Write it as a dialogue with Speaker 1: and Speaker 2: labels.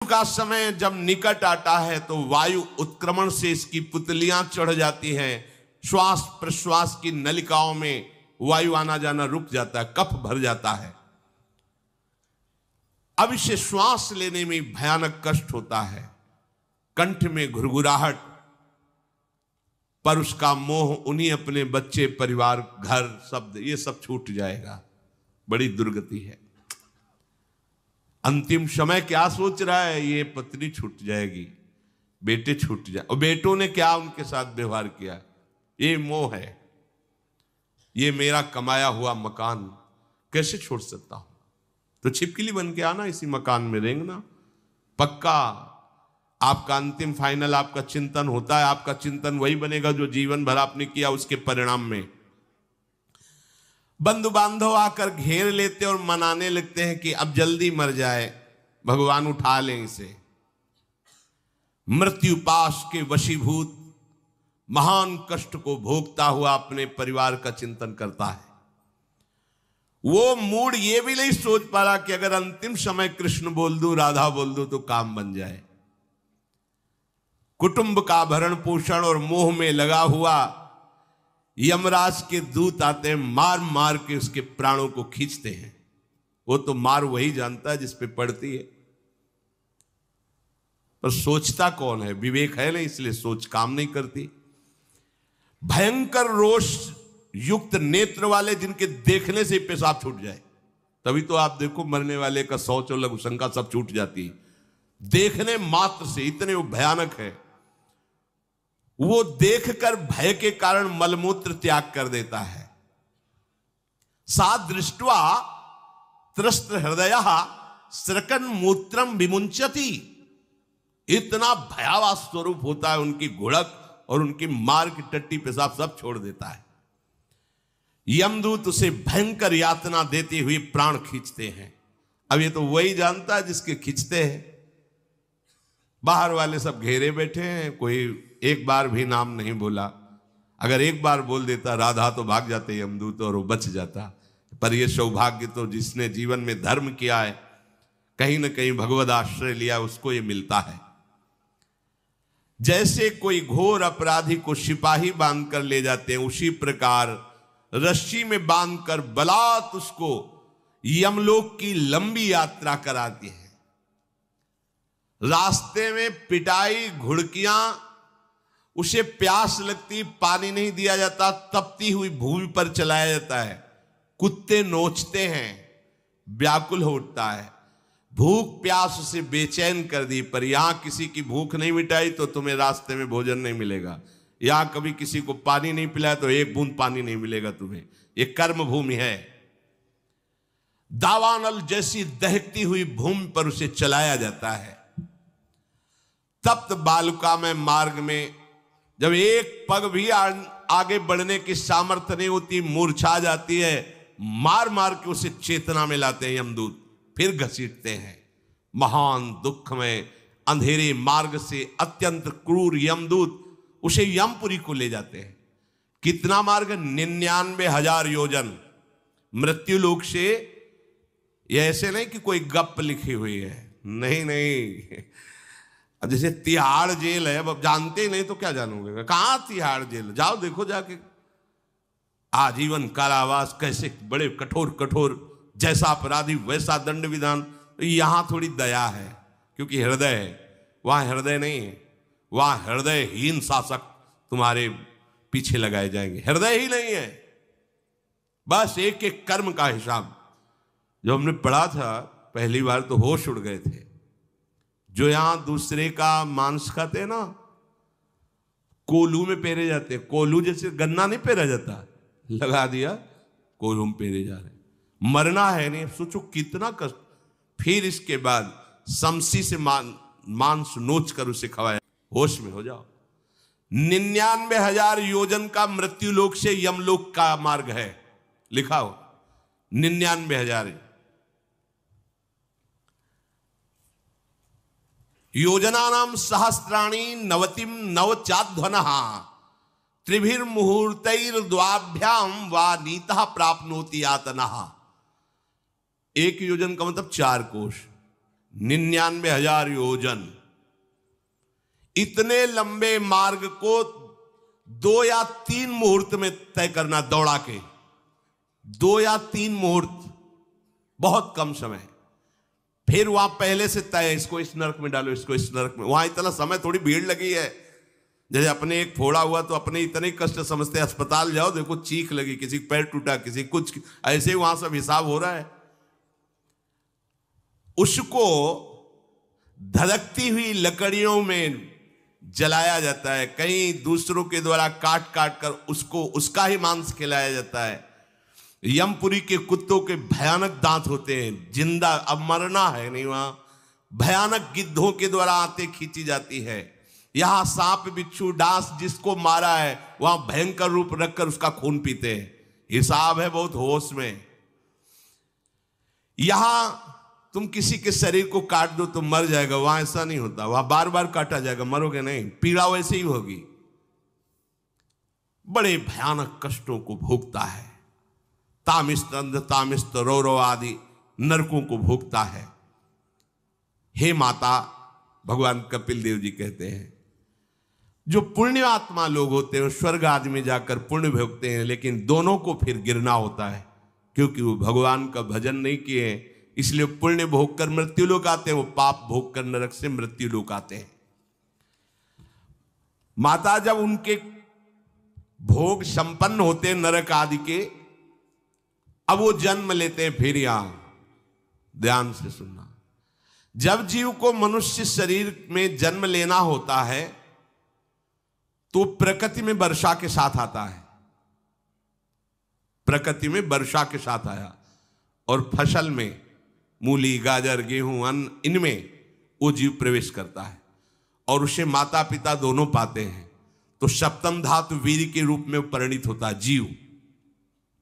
Speaker 1: का समय जब निकट आता है तो वायु उत्क्रमण से इसकी पुतलियां चढ़ जाती हैं, श्वास प्रश्वास की नलिकाओं में वायु आना जाना रुक जाता है, कफ भर जाता है। अब इसे श्वास लेने में भयानक कष्ट होता है, कंठ में घुरघुराहट, पर उसका मोह उन्हीं अपने बच्चे परिवार घर शब्द ये सब छूट जाएगा। बड़ी दुर्गति है। अंतिम समय क्या सोच रहा है, ये पत्नी छूट जाएगी, बेटे छूट जाए, और बेटों ने क्या उनके साथ व्यवहार किया, ये मोह है। ये मेरा कमाया हुआ मकान कैसे छोड़ सकता हूं, तो छिपकली बन के आना, इसी मकान में रेंगना। पक्का आपका अंतिम फाइनल आपका चिंतन होता है, आपका चिंतन वही बनेगा जो जीवन भर आपने किया, उसके परिणाम में बंधु बांधव आकर घेर लेते और मनाने लगते हैं कि अब जल्दी मर जाए, भगवान उठा लें इसे। मृत्यु पाश के वशीभूत महान कष्ट को भोगता हुआ अपने परिवार का चिंतन करता है। वो मूड ये भी नहीं सोच पा रहा कि अगर अंतिम समय कृष्ण बोल दूं, राधा बोल दूं तो काम बन जाए। कुटुंब का भरण पोषण और मोह में लगा हुआ यमराज के दूत आते हैं, मार मार के उसके प्राणों को खींचते हैं। वो तो मार वही जानता है जिस पे पड़ती है, पर सोचता कौन है, विवेक है नहीं, इसलिए सोच काम नहीं करती। भयंकर रोष युक्त नेत्र वाले, जिनके देखने से पेशाब छूट जाए, तभी तो आप देखो मरने वाले का शौच और लघुशंका सब छूट जाती है, देखने मात्र से, इतने वो भयानक है। वो देखकर भय के कारण मलमूत्र त्याग कर देता है। सा दृष्ट्वा त्रस्त हृदय स्रकन मूत्रम विमुंचति, इतना भयावह स्वरूप होता है उनकी घुड़क, और उनकी मार की टट्टी पेशाब सब छोड़ देता है। यमदूत उसे भयंकर यातना देते हुए प्राण खींचते हैं। अब ये तो वही जानता है जिसके खींचते हैं। बाहर वाले सब घेरे बैठे हैं, कोई एक बार भी नाम नहीं बोला। अगर एक बार बोल देता राधा तो भाग जाते यमदूत और वो बच जाता। पर ये सौभाग्य तो जिसने जीवन में धर्म किया है, कहीं न कहीं भगवद आश्रय लिया, उसको ये मिलता है। जैसे कोई घोर अपराधी को सिपाही बांधकर ले जाते हैं, उसी प्रकार रस्सी में बांधकर बलात् उसको यमलोक की लंबी यात्रा कराती है। रास्ते में पिटाई, घुड़कियां, उसे प्यास लगती, पानी नहीं दिया जाता, तपती हुई भूमि पर चलाया जाता है। कुत्ते नोचते हैं, व्याकुल हो उठता है। भूख प्यास उसे बेचैन कर दी, पर यहां किसी की भूख नहीं मिटाई तो तुम्हें रास्ते में भोजन नहीं मिलेगा। यहां कभी किसी को पानी नहीं पिलाया तो एक बूंद पानी नहीं मिलेगा तुम्हें। ये कर्म भूमि है। दावानल जैसी दहकती हुई भूमि पर उसे चलाया जाता है। तप्त बालुका में मार्ग में जब एक पग भी आगे बढ़ने की सामर्थ्य नहीं होती, मूर्छा जाती है, मार मार के उसे चेतना में लाते हैं यमदूत, फिर घसीटते हैं। महान दुख में अंधेरे मार्ग से अत्यंत क्रूर यमदूत उसे यमपुरी को ले जाते हैं। कितना मार्ग? 99,000 योजन मृत्यु लोक से। यह ऐसे नहीं कि कोई गप लिखी हुई है, नहीं नहीं। अब जैसे तिहाड़ जेल है, अब जानते ही नहीं तो क्या जानोगे, कहां तिहाड़ जेल, जाओ देखो जाके। आजीवन कारावास, कैसे बड़े कठोर कठोर, जैसा अपराधी वैसा दंड विधान। यहां थोड़ी दया है क्योंकि हृदय है, वहां हृदय नहीं है। वहां हृदयहीन शासक तुम्हारे पीछे लगाए जाएंगे। हृदय ही नहीं है, बस एक एक कर्म का हिसाब। जो हमने पढ़ा था पहली बार तो होश उड़ गए थे। जो यहां दूसरे का मांस खाते हैं ना, कोलू में पेरे जाते हैं। कोलू जैसे गन्ना नहीं पेरा जाता, लगा दिया, कोलू में पेरे जा रहे। मरना है नहीं, सोचो कितना कष्ट। फिर इसके बाद शमशी से मांस नोच कर उसे खवाया। होश में हो जाओ। 99,000 योजन का मृत्यु लोक से यमलोक का मार्ग है, लिखा हो 99,000 योजनानाम सहस्राणी नवतिम नवचाध्वनः त्रिभिर्मुहूर्तैर्द्वाभ्याम वा नीतः प्राप्नोति यातनः। एक योजन का मतलब 4 कोश, 99,000 योजन। इतने लंबे मार्ग को 2 या 3 मुहूर्त में तय करना, दौड़ा के 2 या 3 मुहूर्त, बहुत कम समय। फिर वहां पहले से तय, इसको इस नरक में डालो, इसको इस नरक में। वहां इतना समय, थोड़ी भीड़ लगी है। जैसे अपने एक फोड़ा हुआ तो अपने इतने कष्ट समझते, अस्पताल जाओ देखो चीख लगी, किसी पैर टूटा, किसी कुछ, ऐसे ही वहां सब हिसाब हो रहा है। उसको धधकती हुई लकड़ियों में जलाया जाता है, कहीं दूसरों के द्वारा काट काट कर उसको उसका ही मांस खिलाया जाता है। यमपुरी के कुत्तों के भयानक दांत होते हैं, जिंदा, अब मरना है नहीं वहां। भयानक गिद्धों के द्वारा आंतें खींची जाती है। यहां सांप बिच्छू डांस जिसको मारा है, वहां भयंकर रूप रखकर उसका खून पीते हैं। हिसाब है बहुत होश में। यहां तुम किसी के शरीर को काट दो तो मर जाएगा, वहां ऐसा नहीं होता। वहां बार बार काटा जाएगा, मरोगे नहीं, पीड़ा वैसे ही होगी। बड़े भयानक कष्टों को भोगता है। तामिस्त, अंधतामिस्त, रौरव आदि नरकों को भोगता है। हे माता, भगवान कपिल देव जी कहते हैं, जो पुण्य आत्मा लोग होते हैं स्वर्ग आदि में जाकर पुण्य भोगते हैं, लेकिन दोनों को फिर गिरना होता है, क्योंकि वो भगवान का भजन नहीं किए, इसलिए पुण्य भोग कर मृत्यु लोक आते हैं, वो पाप भोग कर नरक से मृत्यु लोक आते हैं। माता जब उनके भोग संपन्न होते हैं नरक आदि के, अब वो जन्म लेते हैं। फिर यहां ध्यान से सुनना, जब जीव को मनुष्य शरीर में जन्म लेना होता है तो प्रकृति में वर्षा के साथ आता है। प्रकृति में वर्षा के साथ आया, और फसल में मूली, गाजर, गेहूं, अन्न, इनमें वो जीव प्रवेश करता है, और उसे माता पिता दोनों पाते हैं। तो सप्तम धातु वीर के रूप में परिणित होता है जीव।